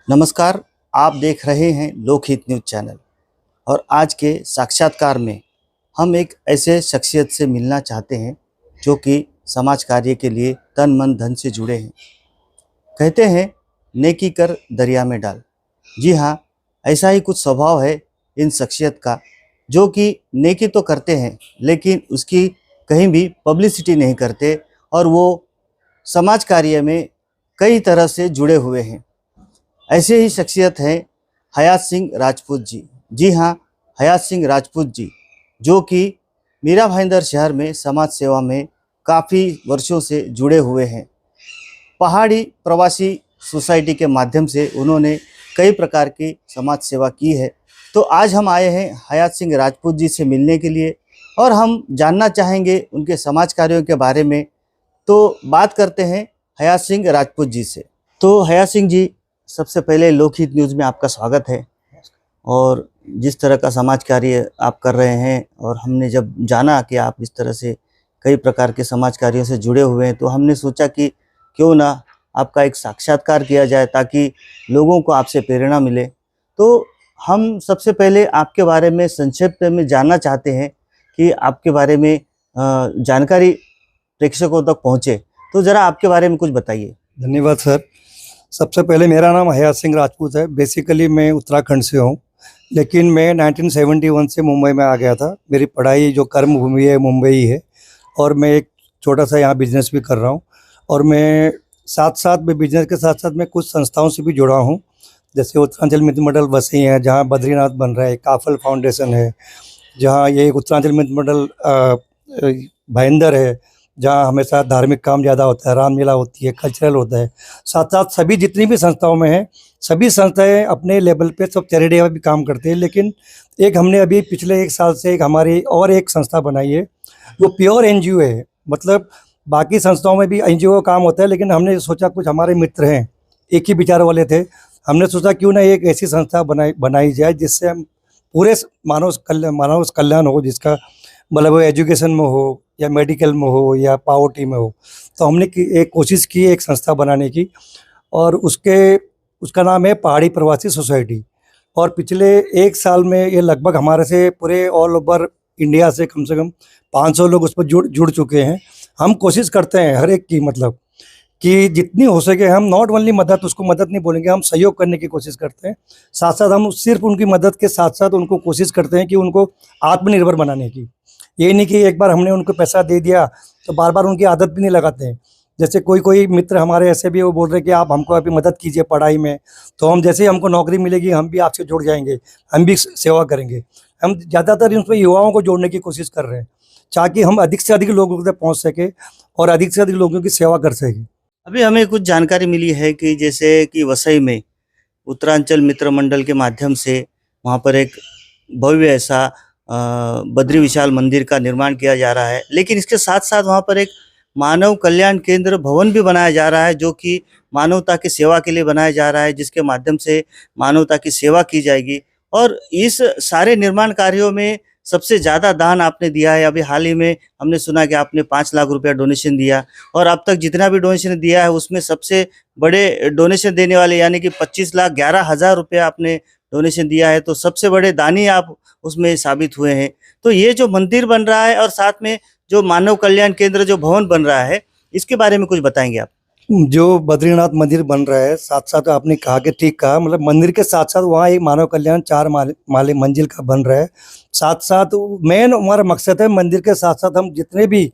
नमस्कार। आप देख रहे हैं लोकहित न्यूज़ चैनल और आज के साक्षात्कार में हम एक ऐसे शख्सियत से मिलना चाहते हैं जो कि समाज कार्य के लिए तन मन धन से जुड़े हैं। कहते हैं नेकी कर दरिया में डाल। जी हाँ, ऐसा ही कुछ स्वभाव है इन शख्सियत का, जो कि नेकी तो करते हैं लेकिन उसकी कहीं भी पब्लिसिटी नहीं करते और वो समाज कार्य में कई तरह से जुड़े हुए हैं। ऐसे ही शख्सियत हैं हयात सिंह राजपूत जी। जी हाँ, हयात सिंह राजपूत जी जो कि मीरा भाईंदर शहर में समाज सेवा में काफ़ी वर्षों से जुड़े हुए हैं। पहाड़ी प्रवासी सोसाइटी के माध्यम से उन्होंने कई प्रकार की समाज सेवा की है। तो आज हम आए हैं हयात सिंह राजपूत जी से मिलने के लिए और हम जानना चाहेंगे उनके समाज कार्यों के बारे में। तो बात करते हैं हयात सिंह राजपूत जी से। तो हयात सिंह जी, सबसे पहले लोकहित न्यूज़ में आपका स्वागत है। और जिस तरह का समाज कार्य आप कर रहे हैं और हमने जब जाना कि आप इस तरह से कई प्रकार के समाज कार्यों से जुड़े हुए हैं, तो हमने सोचा कि क्यों ना आपका एक साक्षात्कार किया जाए ताकि लोगों को आपसे प्रेरणा मिले। तो हम सबसे पहले आपके बारे में संक्षिप्त में जानना चाहते हैं कि आपके बारे में जानकारी प्रेक्षकों तक पहुँचे। तो ज़रा आपके बारे में कुछ बताइए। धन्यवाद सर। सबसे पहले मेरा नाम हयात सिंह राजपूत है। बेसिकली मैं उत्तराखंड से हूँ, लेकिन मैं 1971 से मुंबई में आ गया था। मेरी पढ़ाई जो कर्म भूमि है मुंबई है और मैं एक छोटा सा यहाँ बिजनेस भी कर रहा हूँ। और मैं साथ साथ में बिजनेस के साथ साथ मैं कुछ संस्थाओं से भी जुड़ा हूँ, जैसे उत्तरांचल मित्र मंडल वसई है जहाँ बद्रीनाथ बन रहा है, काफल फाउंडेशन है जहाँ ये उत्तरांचल मित्र मंडल भाईंदर है जहाँ हमेशा धार्मिक काम ज़्यादा होता है, रामलीला होती है, कल्चरल होता है। साथ साथ सभी जितनी भी संस्थाओं में हैं, सभी संस्थाएं अपने लेवल पे सब चैरिटी का भी काम करते हैं। लेकिन एक हमने अभी पिछले 1 साल से एक हमारी और एक संस्था बनाई है, वो प्योर एनजीओ है। मतलब बाकी संस्थाओं में भी एनजीओ का काम होता है, लेकिन हमने सोचा कुछ हमारे मित्र हैं, एक ही विचार वाले थे, हमने सोचा क्यों ना एक ऐसी संस्था बनाई जाए जिससे हम पूरे मानव कल्याण हो, जिसका मतलब एजुकेशन में हो या मेडिकल में हो या पावर्टी में हो। तो हमने एक कोशिश की एक संस्था बनाने की और उसका नाम है पहाड़ी प्रवासी सोसाइटी। और पिछले 1 साल में ये लगभग हमारे से पूरे ऑल ओवर इंडिया से कम 500 लोग उस पर जुड़ चुके हैं। हम कोशिश करते हैं हर एक की, मतलब कि जितनी हो सके हम नॉट ओनली मदद, उसको मदद नहीं बोलेंगे, हम सहयोग करने की कोशिश करते हैं। साथ साथ हम सिर्फ उनकी मदद के साथ साथ उनको कोशिश करते हैं कि उनको आत्मनिर्भर बनाने की। ये नहीं कि एक बार हमने उनको पैसा दे दिया तो बार बार उनकी आदत भी नहीं लगाते हैं। जैसे कोई मित्र हमारे ऐसे भी वो बोल रहे हैं कि आप हमको अभी मदद कीजिए पढ़ाई में, तो हम जैसे ही हमको नौकरी मिलेगी हम भी आपसे जुड़ जाएंगे, हम भी सेवा करेंगे। हम ज़्यादातर इसमें युवाओं को जोड़ने की कोशिश कर रहे हैं ताकि हम अधिक से अधिक लोगों तक पहुँच सके और अधिक से अधिक लोगों की सेवा कर सकें। अभी हमें कुछ जानकारी मिली है कि जैसे कि वसई में उत्तरांचल मित्र मंडल के माध्यम से वहाँ पर एक भव्य ऐसा बद्री विशाल मंदिर का निर्माण किया जा रहा है, लेकिन इसके साथ साथ वहाँ पर एक मानव कल्याण केंद्र भवन भी बनाया जा रहा है जो कि मानवता की सेवा के लिए बनाया जा रहा है, जिसके माध्यम से मानवता की सेवा की जाएगी। और इस सारे निर्माण कार्यों में सबसे ज़्यादा दान आपने दिया है। अभी हाल ही में हमने सुना कि आपने 5 लाख रुपया डोनेशन दिया और अब तक जितना भी डोनेशन दिया है उसमें सबसे बड़े डोनेशन देने वाले यानी कि 25,11,000 रुपया आपने डोनेशन दिया है। तो सबसे बड़े दानी आप उसमें साबित हुए हैं। तो ये जो मंदिर बन रहा है और साथ में जो मानव कल्याण केंद्र जो भवन बन रहा है, इसके बारे में कुछ बताएंगे आप? जो बद्रीनाथ मंदिर बन रहा है, साथ साथ आपने कहा कि ठीक कहा, मतलब मंदिर के साथ साथ वहाँ एक मानव कल्याण 4 माले मंजिल का बन रहा है। साथ साथ मेन हमारा मकसद है मंदिर के साथ साथ हम जितने भी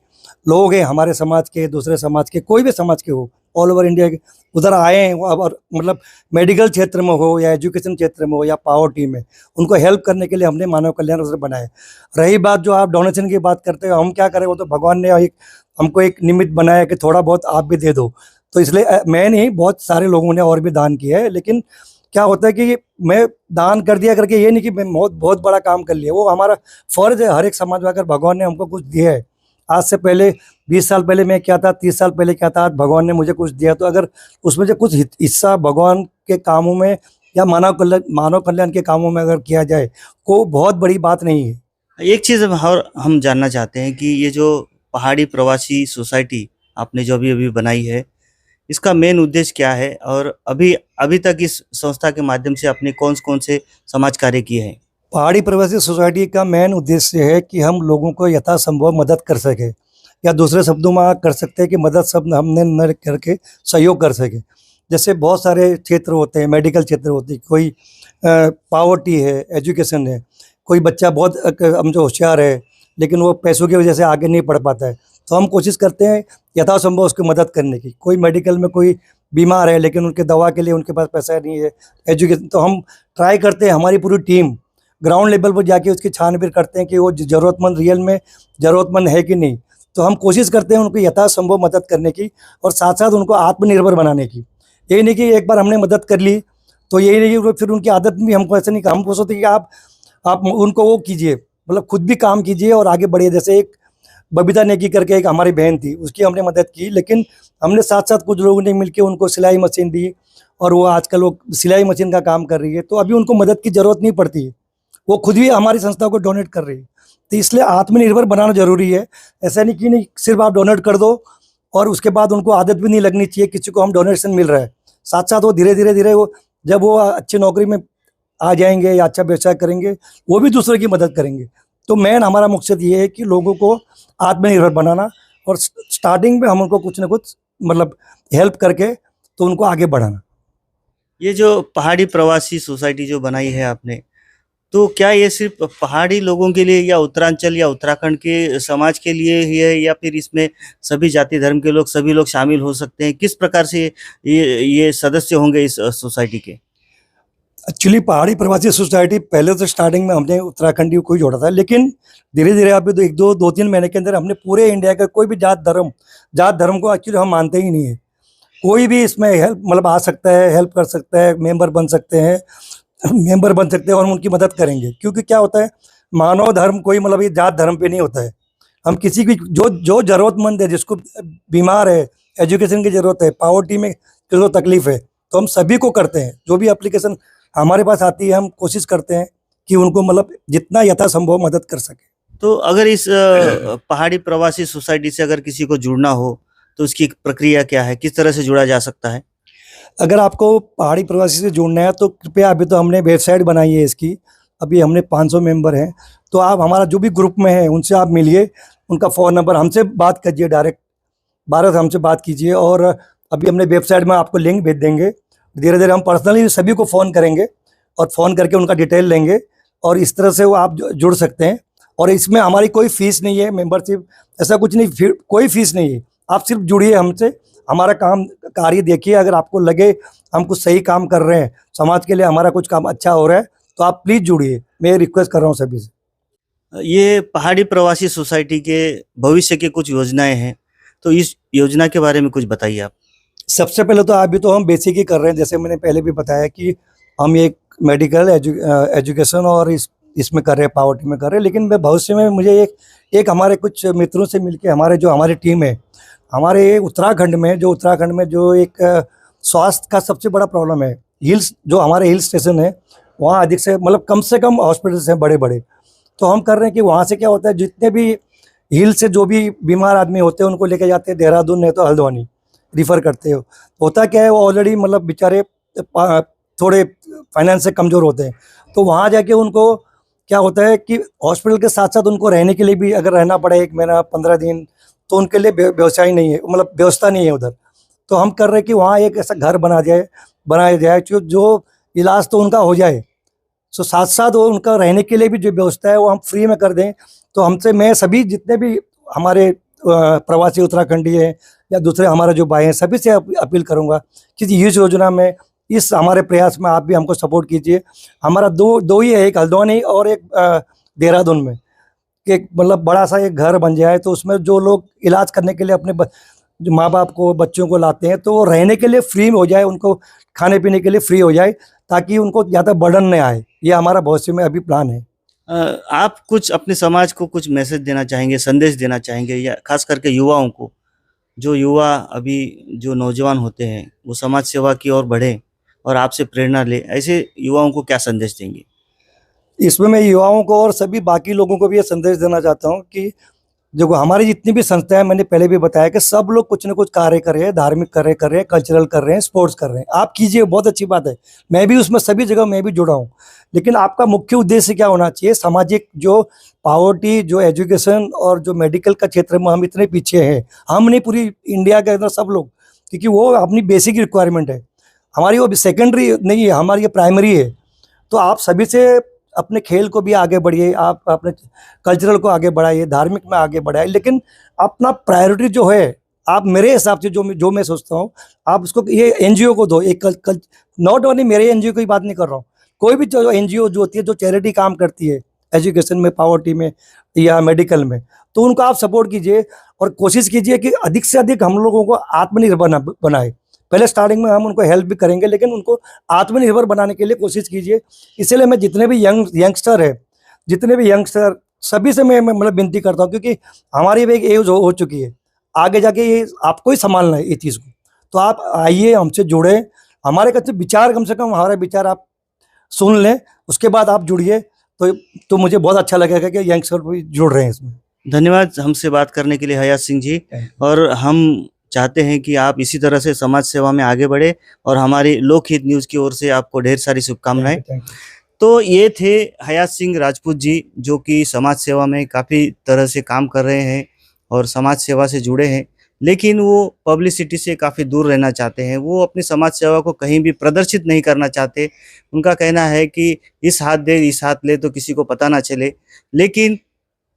लोग हैं हमारे समाज के, दूसरे समाज के, कोई भी समाज के हो, ऑल ओवर इंडिया के उधर आए हैं और मतलब मेडिकल क्षेत्र में हो या एजुकेशन क्षेत्र में हो या पावर्टी में, उनको हेल्प करने के लिए हमने मानव कल्याण उधर बनाया। रही बात जो आप डोनेशन की बात करते हो, हम क्या करें, वो तो भगवान ने हमको एक निमित्त बनाया कि थोड़ा बहुत आप भी दे दो। तो इसलिए मैं नहीं, बहुत सारे लोगों ने और भी दान किया है। लेकिन क्या होता है कि मैं दान कर दिया करके ये नहीं कि मैं बहुत बड़ा काम कर लिया, वो हमारा फ़र्ज़ है। हर एक समाज में अगर भगवान ने हमको कुछ दिया है, आज से पहले 20 साल पहले मैं क्या था, 30 साल पहले क्या था, आज भगवान ने मुझे कुछ दिया, तो अगर उसमें से कुछ हिस्सा भगवान के कामों में या मानव कल्याण के कामों में अगर किया जाए, को बहुत बड़ी बात नहीं है। एक चीज़ और हम जानना चाहते हैं कि ये जो पहाड़ी प्रवासी सोसाइटी आपने जो अभी-अभी बनाई है, इसका मेन उद्देश्य क्या है और अभी अभी तक इस संस्था के माध्यम से आपने कौन से समाज कार्य किए हैं? पहाड़ी प्रवासी सोसाइटी का मेन उद्देश्य है कि हम लोगों को यथासंभव मदद कर सके, या दूसरे शब्दों में कर सकते हैं कि मदद सब हमने न करके सहयोग कर सके। जैसे बहुत सारे क्षेत्र होते हैं, मेडिकल क्षेत्र होती है, कोई पावर्टी है, एजुकेशन है, कोई बच्चा बहुत हम जो होशियार है लेकिन वो पैसों की वजह से आगे नहीं पढ़ पाता है, तो हम कोशिश करते हैं यथासंभव उसकी मदद करने की। कोई मेडिकल में कोई बीमार है लेकिन उनके दवा के लिए उनके पास पैसा नहीं है, एजुकेशन, तो हम ट्राई करते हैं, हमारी पूरी टीम ग्राउंड लेवल पर जाके उसकी छानबीन करते हैं कि वो ज़रूरतमंद रियल में ज़रूरतमंद है कि नहीं। तो हम कोशिश करते हैं उनको यथासंभव मदद करने की और साथ साथ उनको आत्मनिर्भर बनाने की। ये नहीं कि एक बार हमने मदद कर ली तो यही नहीं कि फिर उनकी आदत भी हमको ऐसे नहीं, हम सोचते कि आप उनको वो कीजिए, मतलब खुद भी काम कीजिए और आगे बढ़िए। जैसे एक बबीता नेगी करके एक हमारी बहन थी, उसकी हमने मदद की, लेकिन हमने साथ साथ कुछ लोगों ने मिलकर उनको सिलाई मशीन दी और वो आजकल वो सिलाई मशीन का काम कर रही है, तो अभी उनको मदद की ज़रूरत नहीं पड़ती है, वो खुद भी हमारी संस्था को डोनेट कर रही है। तो इसलिए आत्मनिर्भर बनाना ज़रूरी है। ऐसा नहीं कि नहीं सिर्फ आप डोनेट कर दो और उसके बाद उनको आदत भी नहीं लगनी चाहिए किसी को हम डोनेशन मिल रहा है। साथ साथ वो धीरे धीरे वो जब वो अच्छी नौकरी में आ जाएंगे या अच्छा व्यवसाय करेंगे, वो भी दूसरे की मदद करेंगे। तो मेन हमारा मकसद ये है कि लोगों को आत्मनिर्भर बनाना और स्टार्टिंग में हम उनको कुछ ना कुछ मतलब हेल्प करके तो उनको आगे बढ़ाना। ये जो पहाड़ी प्रवासी सोसाइटी जो बनाई है आपने, तो क्या ये सिर्फ पहाड़ी लोगों के लिए या उत्तरांचल या उत्तराखंड के समाज के लिए ही है, या फिर इसमें सभी जाति धर्म के लोग सभी लोग शामिल हो सकते हैं? किस प्रकार से ये सदस्य होंगे इस सोसाइटी के? एक्चुअली पहाड़ी प्रवासी सोसाइटी पहले तो स्टार्टिंग में हमने उत्तराखंडी को ही जोड़ा था, लेकिन धीरे धीरे अभी तो 1-2-3 महीने के अंदर हमने पूरे इंडिया का कोई भी जात धर्म को एक्चुअली हम मानते ही नहीं है। कोई भी इसमें हेल्प मतलब आ सकता है, हेल्प कर सकता है, मेंबर बन सकते हैं और हम उनकी मदद करेंगे। क्योंकि क्या होता है, मानव धर्म कोई मतलब ये जात धर्म पे नहीं होता है। हम किसी की जो ज़रूरतमंद है, जिसको बीमार है, एजुकेशन की ज़रूरत है, पॉवर्टी में जो तकलीफ़ है, तो हम सभी को करते हैं। जो भी एप्लीकेशन हमारे पास आती है हम कोशिश करते हैं कि उनको मतलब जितना यथासंभव मदद कर सकें। तो अगर इस पहाड़ी प्रवासी सोसाइटी से अगर किसी को जुड़ना हो, तो उसकी प्रक्रिया क्या है? किस तरह से जुड़ा जा सकता है? अगर आपको पहाड़ी प्रवासी से जुड़ना है तो कृपया, अभी तो हमने वेबसाइट बनाई है इसकी, अभी हमने 500 मेंबर हैं, तो आप हमारा जो भी ग्रुप में है उनसे आप मिलिए, उनका फ़ोन नंबर हमसे बात कीजिए, डायरेक्ट भारत हमसे बात कीजिए, और अभी हमने वेबसाइट में आपको लिंक भेज देंगे। धीरे धीरे हम पर्सनली सभी को फ़ोन करेंगे और फ़ोन करके उनका डिटेल लेंगे, और इस तरह से वो आप जुड़ सकते हैं। और इसमें हमारी कोई फ़ीस नहीं है, मेंबरशिप ऐसा कुछ नहीं, कोई फ़ीस नहीं है। आप सिर्फ जुड़िए हमसे, हमारा काम कार्य देखिए। अगर आपको लगे हम कुछ सही काम कर रहे हैं, समाज के लिए हमारा कुछ काम अच्छा हो रहा है, तो आप प्लीज़ जुड़िए। मैं ये रिक्वेस्ट कर रहा हूँ सभी से। ये पहाड़ी प्रवासी सोसाइटी के भविष्य की कुछ योजनाएं हैं, तो इस योजना के बारे में कुछ बताइए आप। सबसे पहले तो अभी तो हम बेसिक ही कर रहे हैं, जैसे मैंने पहले भी बताया कि हम एक मेडिकल एजुकेशन और इसमें कर रहे हैं, पावर्टी में कर रहे हैं। लेकिन मैं भविष्य में मुझे एक हमारे कुछ मित्रों से मिलके हमारी टीम है, हमारे उत्तराखंड में जो एक स्वास्थ्य का सबसे बड़ा प्रॉब्लम है। जो हमारे हिल स्टेशन है, वहाँ अधिक से मतलब कम से कम हॉस्पिटल्स हैं बड़े बड़े। तो हम कर रहे हैं कि वहाँ से क्या होता है, जितने भी हिल से जो भी बीमार आदमी होते हैं उनको लेके जाते हैं देहरादून, नहीं तो हल्द्वानी रिफ़र करते हो। होता क्या है, वो ऑलरेडी मतलब बेचारे थोड़े फाइनेंस से कमज़ोर होते हैं, तो वहाँ जाके उनको क्या होता है कि हॉस्पिटल के साथ साथ उनको रहने के लिए भी अगर रहना पड़े 1 महीना 15 दिन, तो उनके लिए व्यवसाय नहीं है, मतलब व्यवस्था नहीं है उधर। तो हम कर रहे हैं कि वहाँ एक ऐसा घर बनाया जाए जो इलाज तो उनका हो जाए, सो साथ साथ वो उनका रहने के लिए भी जो व्यवस्था है वो हम फ्री में कर दें। तो हमसे मैं सभी जितने भी हमारे प्रवासी उत्तराखंडी हैं या दूसरे हमारे जो भाई हैं, सभी से अपील करूँगा कि इस योजना में, इस हमारे प्रयास में आप भी हमको सपोर्ट कीजिए। हमारा दो ही है, एक हल्द्वानी और एक देहरादून में, कि मतलब बड़ा सा एक घर बन जाए, तो उसमें जो लोग इलाज करने के लिए अपने जो माँ बाप को, बच्चों को लाते हैं, तो वो रहने के लिए फ्री हो जाए, उनको खाने पीने के लिए फ्री हो जाए, ताकि उनको ज़्यादा बर्डन नहीं आए। ये हमारा भविष्य में अभी प्लान है। आप कुछ अपने समाज को कुछ मैसेज देना चाहेंगे, संदेश देना चाहेंगे, या खास करके युवाओं को, जो युवा अभी जो नौजवान होते हैं वो समाज सेवा की ओर बढ़े और आपसे प्रेरणा ले, ऐसे युवाओं को क्या संदेश देंगे? इसमें मैं युवाओं को और सभी बाकी लोगों को भी ये संदेश देना चाहता हूँ कि देखो हमारी जितनी भी संस्थाएं, मैंने पहले भी बताया कि सब लोग कुछ ना कुछ कार्य कर रहे हैं, धार्मिक कार्य कर रहे हैं, कल्चरल कर रहे हैं, स्पोर्ट्स कर रहे हैं। आप कीजिए, बहुत अच्छी बात है। मैं भी उसमें सभी जगह मैं भी जुड़ा हूँ। लेकिन आपका मुख्य उद्देश्य क्या होना चाहिए? सामाजिक जो पावर्टी, जो एजुकेशन और जो मेडिकल का क्षेत्र में हम इतने पीछे हैं, हम नहीं, पूरी इंडिया के अंदर सब लोग, क्योंकि वो अपनी बेसिक रिक्वायरमेंट है हमारी, वो सेकेंडरी नहीं है हमारी, ये प्राइमरी है। तो आप सभी से अपने खेल को भी आगे बढ़िए, आप अपने कल्चरल को आगे बढ़ाइए, धार्मिक में आगे बढ़ाइए, लेकिन अपना प्रायोरिटी जो है, आप मेरे हिसाब से जो मैं सोचता हूँ, आप उसको ये एनजीओ को दो। एक नॉट ओनली मेरे एनजीओ की बात नहीं कर रहा हूँ, कोई भी जो एनजीओ जो होती है, जो चैरिटी काम करती है एजुकेशन में, पावर्टी में या मेडिकल में, तो उनको आप सपोर्ट कीजिए और कोशिश कीजिए कि अधिक से अधिक हम लोगों को आत्मनिर्भर बनाए। पहले स्टार्टिंग में हम उनको हेल्प भी करेंगे, लेकिन उनको आत्मनिर्भर बनाने के लिए कोशिश कीजिए। इसलिए मैं जितने भी यंगस्टर है, जितने भी यंगस्टर, सभी से मैं मतलब विनती करता हूँ, क्योंकि हमारी भी एक एज हो चुकी है, आगे जाके ये आपको ही संभालना है ये चीज़ को। तो आप आइए, हमसे जुड़े, हमारे कच्चे विचार, कम से कम हमारे विचार आप सुन लें, उसके बाद आप जुड़िए। तो मुझे बहुत अच्छा लगेगा कि यंगस्टर भी जुड़ रहे हैं इसमें। धन्यवाद हमसे बात करने के लिए हयात सिंह जी। और हम चाहते हैं कि आप इसी तरह से समाज सेवा में आगे बढ़े, और हमारी लोकहित न्यूज़ की ओर से आपको ढेर सारी शुभकामनाएं। तो ये थे हयात सिंह राजपूत जी, जो कि समाज सेवा में काफ़ी तरह से काम कर रहे हैं और समाज सेवा से जुड़े हैं, लेकिन वो पब्लिसिटी से काफ़ी दूर रहना चाहते हैं। वो अपनी समाज सेवा को कहीं भी प्रदर्शित नहीं करना चाहते। उनका कहना है कि इस हाथ दे इस हाथ ले तो किसी को पता ना चले, लेकिन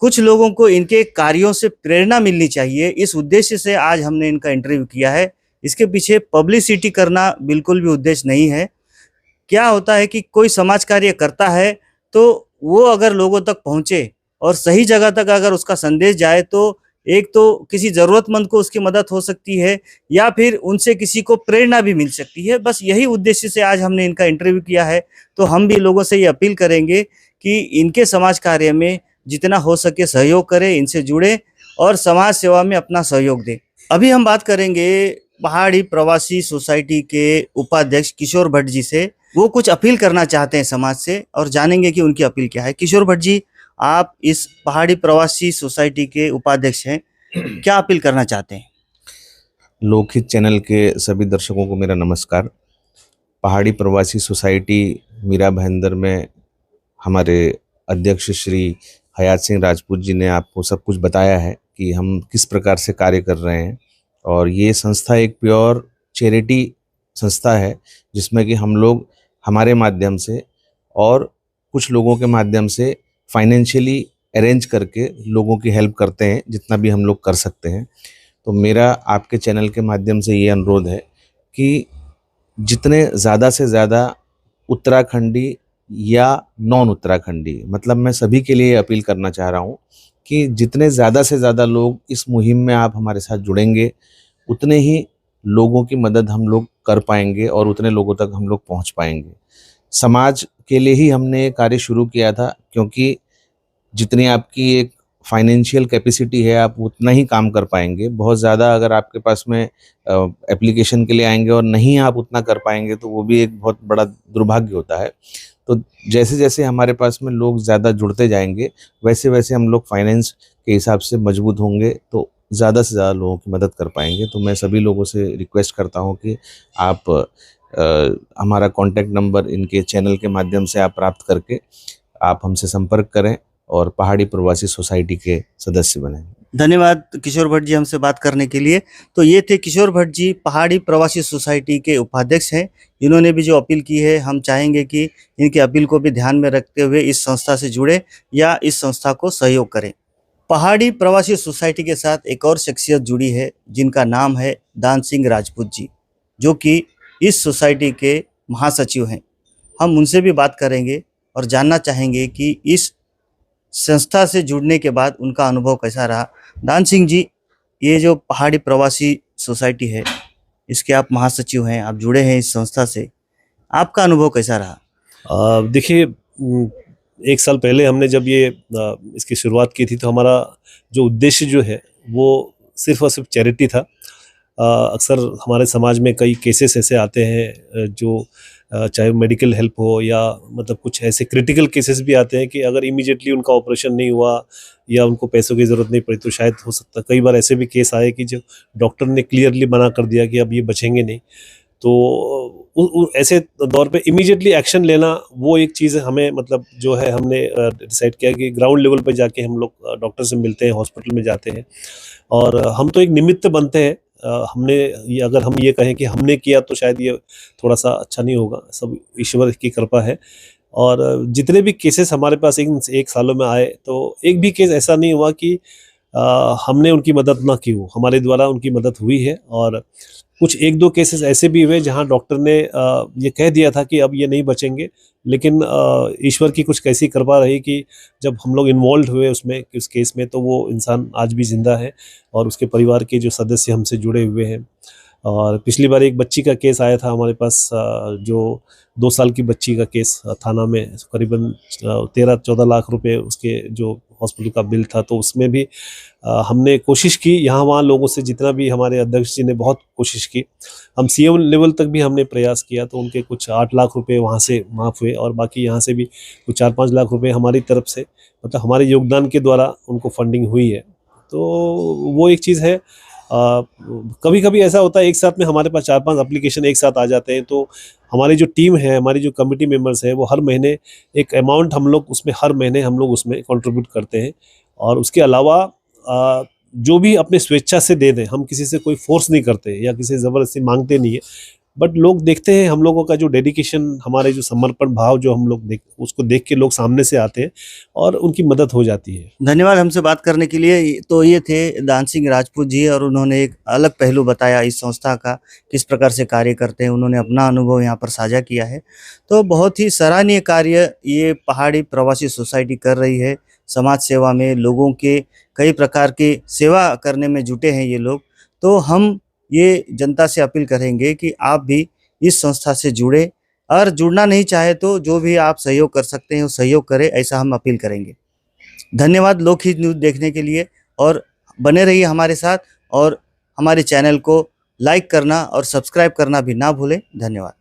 कुछ लोगों को इनके कार्यों से प्रेरणा मिलनी चाहिए। इस उद्देश्य से आज हमने इनका इंटरव्यू किया है। इसके पीछे पब्लिसिटी करना बिल्कुल भी उद्देश्य नहीं है। क्या होता है कि कोई समाज कार्य करता है तो वो अगर लोगों तक पहुंचे और सही जगह तक अगर उसका संदेश जाए, तो एक तो किसी ज़रूरतमंद को उसकी मदद हो सकती है, या फिर उनसे किसी को प्रेरणा भी मिल सकती है। बस यही उद्देश्य से आज हमने इनका इंटरव्यू किया है। तो हम भी लोगों से ये अपील करेंगे कि इनके समाज कार्य में जितना हो सके सहयोग करें, इनसे जुड़े और समाज सेवा में अपना सहयोग दें। अभी हम बात करेंगे पहाड़ी प्रवासी सोसाइटी के उपाध्यक्ष किशोर भट्ट जी से। वो कुछ अपील करना चाहते हैं समाज से, और जानेंगे कि उनकी अपील क्या है। किशोर भट्ट जी, आप इस पहाड़ी प्रवासी सोसाइटी के उपाध्यक्ष हैं, क्या अपील करना चाहते हैं? लोकहित चैनल के सभी दर्शकों को मेरा नमस्कार। पहाड़ी प्रवासी सोसाइटी मीरा भाईंदर में हमारे अध्यक्ष श्री हयात सिंह राजपूत जी ने आपको सब कुछ बताया है कि हम किस प्रकार से कार्य कर रहे हैं। और ये संस्था एक प्योर चैरिटी संस्था है, जिसमें कि हम लोग हमारे माध्यम से और कुछ लोगों के माध्यम से फाइनेंशियली अरेंज करके लोगों की हेल्प करते हैं, जितना भी हम लोग कर सकते हैं। तो मेरा आपके चैनल के माध्यम से ये अनुरोध है कि जितने ज़्यादा से ज़्यादा उत्तराखंडी या नॉन उत्तराखंडी, मतलब मैं सभी के लिए अपील करना चाह रहा हूँ कि जितने ज़्यादा से ज़्यादा लोग इस मुहिम में आप हमारे साथ जुड़ेंगे, उतने ही लोगों की मदद हम लोग कर पाएंगे और उतने लोगों तक हम लोग पहुँच पाएंगे। समाज के लिए ही हमने ये कार्य शुरू किया था, क्योंकि जितनी आपकी एक फाइनेंशियल कैपेसिटी है, आप उतना ही काम कर पाएंगे। बहुत ज़्यादा अगर आपके पास में एप्लीकेशन के लिए आएंगे और नहीं आप उतना कर पाएंगे, तो वो भी एक बहुत बड़ा दुर्भाग्य होता है। तो जैसे जैसे हमारे पास में लोग ज़्यादा जुड़ते जाएंगे, वैसे वैसे हम लोग फाइनेंस के हिसाब से मजबूत होंगे, तो ज़्यादा से ज़्यादा लोगों की मदद कर पाएंगे। तो मैं सभी लोगों से रिक्वेस्ट करता हूँ कि आप हमारा कॉन्टैक्ट नंबर इनके चैनल के माध्यम से आप प्राप्त करके आप हमसे संपर्क करें और पहाड़ी प्रवासी सोसाइटी के सदस्य बने। धन्यवाद किशोर भट्ट जी हमसे बात करने के लिए। तो ये थे किशोर भट्ट जी, पहाड़ी प्रवासी सोसाइटी के उपाध्यक्ष हैं। इन्होंने भी जो अपील की है, हम चाहेंगे कि इनकी अपील को भी ध्यान में रखते हुए इस संस्था से जुड़े या इस संस्था को सहयोग करें। पहाड़ी प्रवासी सोसाइटी के साथ एक और शख्सियत जुड़ी है, जिनका नाम है दान सिंह राजपूत जी, जो कि इस सोसाइटी के महासचिव हैं। हम उनसे भी बात करेंगे और जानना चाहेंगे कि इस संस्था से जुड़ने के बाद उनका अनुभव कैसा रहा। दान सिंह जी, ये जो पहाड़ी प्रवासी सोसाइटी है, इसके आप महासचिव हैं, आप जुड़े हैं इस संस्था से, आपका अनुभव कैसा रहा? देखिए, 1 साल पहले हमने जब ये इसकी शुरुआत की थी, तो हमारा जो उद्देश्य जो है वो सिर्फ और सिर्फ चैरिटी था। अक्सर हमारे समाज में कई केसेस ऐसे आते हैं जो चाहे मेडिकल हेल्प हो या मतलब कुछ ऐसे क्रिटिकल केसेस भी आते हैं कि अगर इमीडिएटली उनका ऑपरेशन नहीं हुआ या उनको पैसों की ज़रूरत नहीं पड़ी तो शायद हो सकता है। कई बार ऐसे भी केस आए कि जो डॉक्टर ने क्लियरली मना कर दिया कि अब ये बचेंगे नहीं, तो ऐसे दौर पे इमीडिएटली एक्शन लेना वो एक चीज़ हमें मतलब जो है हमने डिसाइड किया कि ग्राउंड लेवल पे जाके हम लोग डॉक्टर से मिलते हैं, हॉस्पिटल में जाते हैं और हम तो एक निमित्त बनते हैं। हमने ये अगर हम ये कहें कि हमने किया तो शायद ये थोड़ा सा अच्छा नहीं होगा, सब ईश्वर की कृपा है। और जितने भी केसेस हमारे पास इन एक सालों में आए तो एक भी केस ऐसा नहीं हुआ कि हमने उनकी मदद ना की हो, हमारे द्वारा उनकी मदद हुई है। और कुछ एक दो केसेस ऐसे भी हुए जहां डॉक्टर ने ये कह दिया था कि अब ये नहीं बचेंगे, लेकिन ईश्वर की कुछ कैसी कृपा रही कि जब हम लोग इन्वॉल्व हुए उसमें उस केस में तो वो इंसान आज भी जिंदा है और उसके परिवार के जो सदस्य हमसे जुड़े हुए हैं। और पिछली बार एक बच्ची का केस आया था हमारे पास, जो 2 साल की बच्ची का केस थाना में करीबन 13-14 लाख रुपए उसके जो हॉस्पिटल का बिल था, तो उसमें भी हमने कोशिश की यहाँ वहाँ लोगों से, जितना भी हमारे अध्यक्ष जी ने बहुत कोशिश की, हम सीएम लेवल तक भी हमने प्रयास किया तो उनके कुछ 8 लाख रुपए वहाँ से माफ़ हुए और बाकी यहाँ से भी कुछ 4-5 लाख रुपए हमारी तरफ से मतलब हमारे योगदान के द्वारा उनको फंडिंग हुई है। तो वो एक चीज़ है। कभी कभी ऐसा होता है एक साथ में हमारे पास 4-5 एप्लीकेशन एक साथ आ जाते हैं, तो हमारी जो टीम है, हमारी जो कमेटी मेंबर्स है, वो हर महीने एक अमाउंट हम लोग उसमें हर महीने हम लोग उसमें कंट्रीब्यूट करते हैं। और उसके अलावा जो भी अपने स्वेच्छा से दे दें, हम किसी से कोई फोर्स नहीं करते या किसी से ज़बरदस्ती मांगते नहीं है, बट लोग देखते हैं हम लोगों का जो डेडिकेशन, हमारे जो समर्पण भाव जो हम लोग उसको देख के लोग सामने से आते हैं और उनकी मदद हो जाती है। धन्यवाद हमसे बात करने के लिए। तो ये थे दान सिंह राजपूत जी और उन्होंने एक अलग पहलू बताया इस संस्था का, किस प्रकार से कार्य करते हैं। उन्होंने अपना अनुभव यहाँ पर साझा किया है। तो बहुत ही सराहनीय कार्य ये पहाड़ी प्रवासी सोसाइटी कर रही है। समाज सेवा में लोगों के कई प्रकार की सेवा करने में जुटे हैं ये लोग। तो हम ये जनता से अपील करेंगे कि आप भी इस संस्था से जुड़े, और जुड़ना नहीं चाहे तो जो भी आप सहयोग कर सकते हैं वो सहयोग करें, ऐसा हम अपील करेंगे। धन्यवाद लोकहित न्यूज़ देखने के लिए, और बने रहिए हमारे साथ, और हमारे चैनल को लाइक करना और सब्सक्राइब करना भी ना भूलें। धन्यवाद।